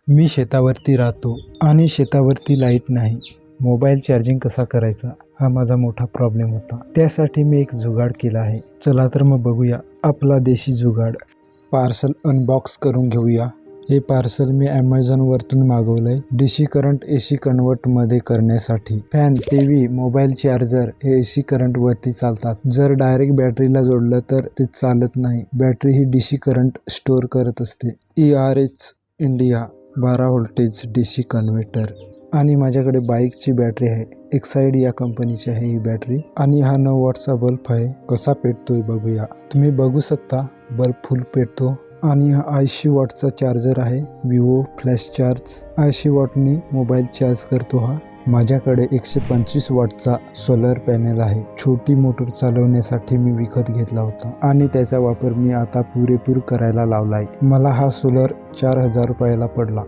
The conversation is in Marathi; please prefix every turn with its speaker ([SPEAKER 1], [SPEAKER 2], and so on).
[SPEAKER 1] मी शेतावरती राहतो आणि शेतावरती लाईट नाही. मोबाईल चार्जिंग कसा करायचा हा माझा मोठा प्रॉब्लेम होता. त्यासाठी मी एक जुगाड केला आहे. चला तर मग बघूया आपला देशी जुगाड. पार्सल अनबॉक्स करून घेऊया. हे पार्सल मी ॲमेझॉनवरतून मागवलंय. DC करंट AC कन्वर्टमध्ये करण्यासाठी. फॅन, TV, मोबाईल चार्जर हे AC करंटवरती चालतात. जर डायरेक्ट बॅटरीला जोडलं तर ते चालत नाही. बॅटरी ही DC करंट स्टोअर करत असते. ERH India 12 voltage DC converter. आणि माझ्याकडे बाईकची बॅटरी आहे. एक्साईड या कंपनीची आहे ही बॅटरी. आणि हा 9 वॉटचा बल्ब आहे. कसा पेटतोय बघूया. तुम्ही बघू शकता बल्ब फुल पेटतो. आणि हा 80 वॉटचा चार्जर आहे. Vivo flash charge. 80 वॉटनी मोबाईल चार्ज करतो हा. माझ्याकडे 125 वॉटचा सोलर पॅनेल आहे. छोटी मोटर चालवण्यासाठी मी विकत घेतला होता आणि त्याचा वापर मी आता पुरेपूर करायला लावलाय. मला हा सोलर 4000 रुपयाला पडला.